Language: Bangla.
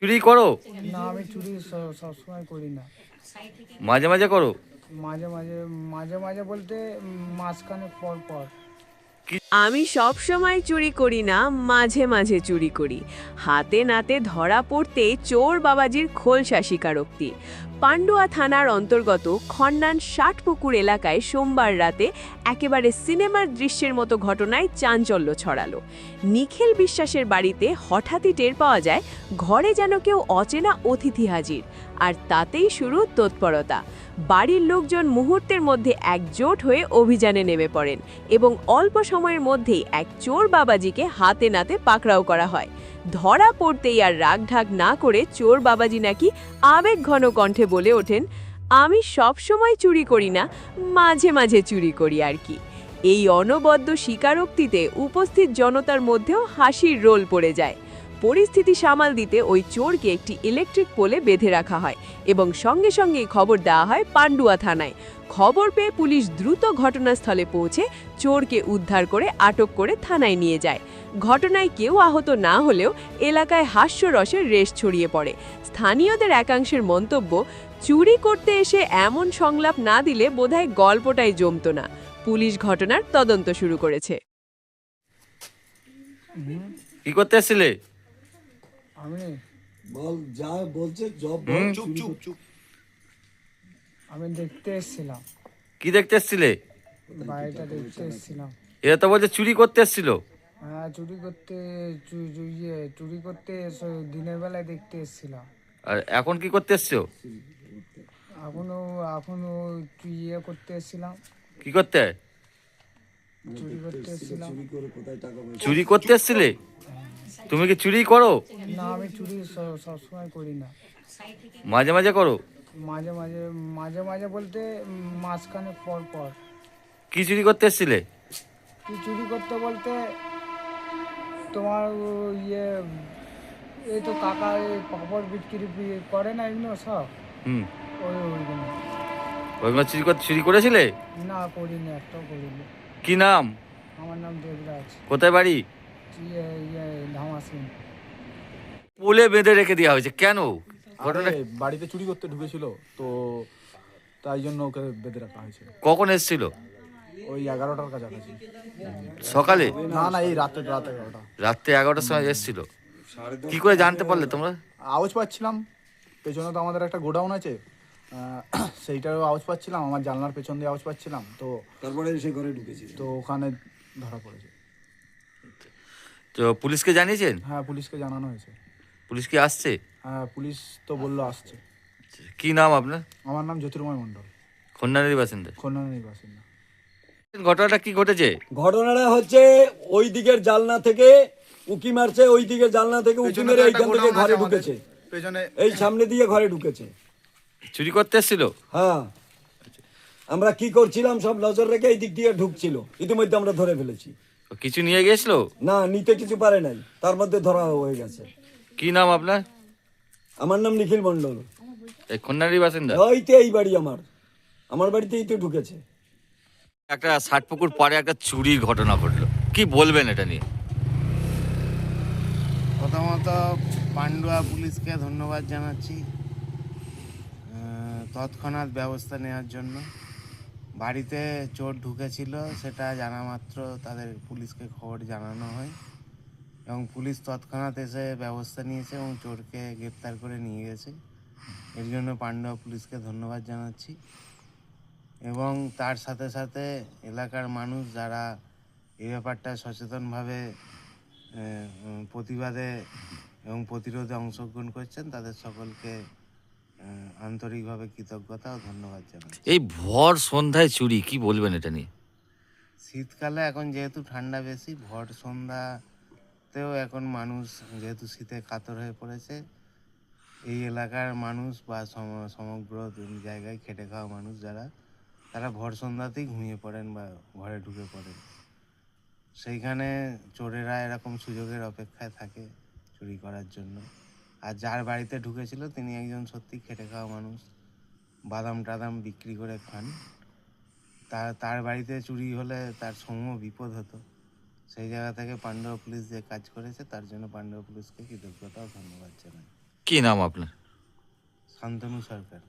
চুরি করো? না, আমি চুরি সবসময় করি না। মাঝে মাঝে করো? মাঝে মাঝে, মাঝে মাঝে বলতে মাসখানেক পর পর। আমি সব সময় চুরি করি না, মাঝে মাঝে চুরি করি। হাতে নাতে ধরা পড়তে চোর বাবাজির খোলসা স্বীকারোক্তি। পান্ডুয়া থানার অন্তর্গত খন্নান ষাটপুকুর এলাকায় সোমবার রাতে একেবারে সিনেমার দৃশ্যের মতো ঘটনায় চাঞ্চল্য ছড়ালো। নিখিল বিশ্বাসের বাড়িতে হঠাৎই টের পাওয়া যায় ঘরে যেন কেউ অচেনা অতিথি হাজির, আর তাতেই শুরু তৎপরতা। বাড়ির লোকজন মুহূর্তের মধ্যে একজোট হয়ে অভিযানে নেমে পড়েন এবং অল্প সময়ের মধ্যেই এক চোর বাবাজিকে হাতে নাতে পাকড়াও করা হয়। ধরা পড়তেই আর রাগঢাক না করে চোর বাবাজি নাকি আবেগঘন কণ্ঠে বলে ওঠেন, আমি সব সময় চুরি করি না, মাঝে মাঝে চুরি করি আর কি। এই অনবদ্য স্বীকারোক্তিতে উপস্থিত জনতার মধ্যেও হাসির রোল পড়ে যায়। পরিস্থিতি সামাল দিতে ওই চোরকে একটি ইলেকট্রিক পোলে বেঁধে রাখা হয় এবং সঙ্গে সঙ্গেই খবর দেওয়া হয় পান্ডুয়া থানায়। খবর পেয়ে পুলিশ দ্রুত ঘটনাস্থলে পৌঁছে চোরকে উদ্ধার করে আটক করে থানায় নিয়ে যায়। ঘটনায় কেউ আহত না হলেও এলাকায় হাস্যরসের রেশ ছড়িয়ে পড়ে। স্থানীয়দের একাংশের মন্তব্য, চুরি করতে এসে এমন সংলাপ না দিলে বোধহয় গল্পটাই জমতো না। পুলিশ ঘটনার তদন্ত শুরু করেছে। কি করতে এসেছিলে? আমি বল যা বলছে জব চুপ চুপ চুপ। আমি দেখতে এসেছিলাম, কি দেখতে এসেছিলে? বাড়িটা দেখতে এসেছিলাম। এরা তো বলছে চুরি করতে এসেছিল। হ্যাঁ, চুরি করতে দিনের বেলায় দেখতে এসেছিলাম। আর এখন কি করতে এসছো? এখনো এখনো করতে এসেছিলাম, কি করতে? চুরি করতে এসেছিলাম। চুরি করে কোথায় টাকা পয়সা চুরি করতে এসেছিলে? তুমি কি চুরি করো? না, আমি চুরি সবসময় করি না। মাঝে মাঝে করো? মাঝে মাঝে, মাঝে মাঝে বলতে মাসখানেক পর পর। কি চুরি করতে এসেছিলে? কি চুরি করতে বলতে তোমার ইয়ে, এই তো কাকা এই পাপড় বিক্রি করে না এগুলো সব, হুম। ওইগুলো। ওইগুলো চুরি করেছিলে? না, করিনি, একটাও করিনি। কি নাম? আমার নাম দেবরাজ। কোথায় বাড়ি? ধামাসিন। পোলে বেঁধে রেখে দেওয়া হয়েছে কেন? ঘটনা আরে বাড়িতে চুরি করতে ঢুকেছিল তো, তাই জন্য ওকে বেঁধে রাখা হয়েছে। কখন এসেছিল? ওই 11টার কাছাকাছি। সকালে? না না, এই রাত 11টা। রাত্রে 11টার সময় এসেছিল। কি করে জানতে পারলে তোমরা? আওয়াজ পাচ্ছিলাম, পেছনে তো আমাদের একটা গোডাউন আছে, সেইটারও আওয়াজ পাচ্ছিলাম, আমার জানলার পেছন দিয়ে আওয়াজ পাচ্ছিলাম, তো তারপরে সে ঘরে ঢুকেছিল। তো ওখানে ধরা পড়েছে। তো পুলিশকে জানিয়েছেন? হ্যাঁ, পুলিশকে জানানো হয়েছে। পুলিশ কি আসছে? হ্যাঁ, পুলিশ তো বললো আসছে। কি নাম আপনার? আমার নাম জ্যোতির্ময় মণ্ডল, খন্ডানের বাসিন্দা। খন্ডানের বাসিন্দা। ঘটনাটা কি ঘটেছে? ঘটনাটা হচ্ছে ওই দিকের জালনা থেকে উকি মারছে, ওই দিকের জালনা থেকে উকি মেরে এইখান থেকে ঘরে ঢুকেছে, পেছনে এই সামনে দিয়ে ঘরে ঢুকেছে। চুরি করতে এসেছিল? হ্যাঁ, আমরা কি করছিলাম সব নজর রেখে এই দিক দিয়ে ঢুকছিল, ইতিমধ্যে আমরা ধরে ফেলেছি। কিছু নিয়ে গেছিল? না, নিতে কিছু পারে নাই, তার মধ্যে ধরা হয়ে গেছে। কি নাম আপনার? আমার নাম নিখিল মণ্ডল। এই খন্ডানের বাসিন্দা? ওইতে এই বাড়ি আমার বাড়িতেই তো ঢুকেছে। একটা ষাটপুকুর পাড়ে একটা চুরির ঘটনা ঘটলো, কি বলবেন এটা নিয়ে? প্রথমত পান্ডুয়া পুলিশকে ধন্যবাদ জানাচ্ছি তৎক্ষণাৎ ব্যবস্থা নেওয়ার জন্য। বাড়িতে চোর ঢুকেছিল সেটা জানা মাত্র তাদের পুলিশকে খবর জানানো হয় এবং পুলিশ তৎক্ষণাৎ এসে ব্যবস্থা নিয়েছে এবং চোরকে গ্রেপ্তার করে নিয়ে গেছে। এর জন্য পান্ডুয়া পুলিশকে ধন্যবাদ জানাচ্ছি এবং তার সাথে সাথে এলাকার মানুষ যারা এই ব্যাপারটা সচেতনভাবে প্রতিবাদে এবং প্রতিরোধে অংশগ্রহণ করছেন তাদের সকলকে আন্তরিকভাবে কৃতজ্ঞতা ও ধন্যবাদ জানাই। এই ভর সন্ধ্যায় চুরি, কি বলবেন এটা নিয়ে? শীতকালে এখন যেহেতু ঠান্ডা বেশি, ভর সন্ধ্যাতেও এখন মানুষ যেহেতু শীতে কাতর হয়ে পড়েছে, এই এলাকার মানুষ বা সমগ্র জায়গায় খেটে খাওয়া মানুষ যারা, তারা ভর সন্ধ্যাতেই ঘুমিয়ে পড়েন বা ঘরে ঢুকে পড়েন। সেইখানে চোরেরা এরকম সুযোগের অপেক্ষায় থাকে চুরি করার জন্য। আর যার বাড়িতে ঢুকেছিল তিনি একজন সত্যি খেটে খাওয়া মানুষ, বাদাম টাদাম বিক্রি করে খান। তার বাড়িতে চুরি হলে তার সমূহ বিপদ হতো। সেই জায়গা থেকে পান্ডুয়া পুলিশ যে কাজ করেছে তার জন্য পান্ডুয়া পুলিশকে কৃতজ্ঞতা ও ধন্যবাদ জানাই। কি নাম আপনার? শান্তনু সরকার।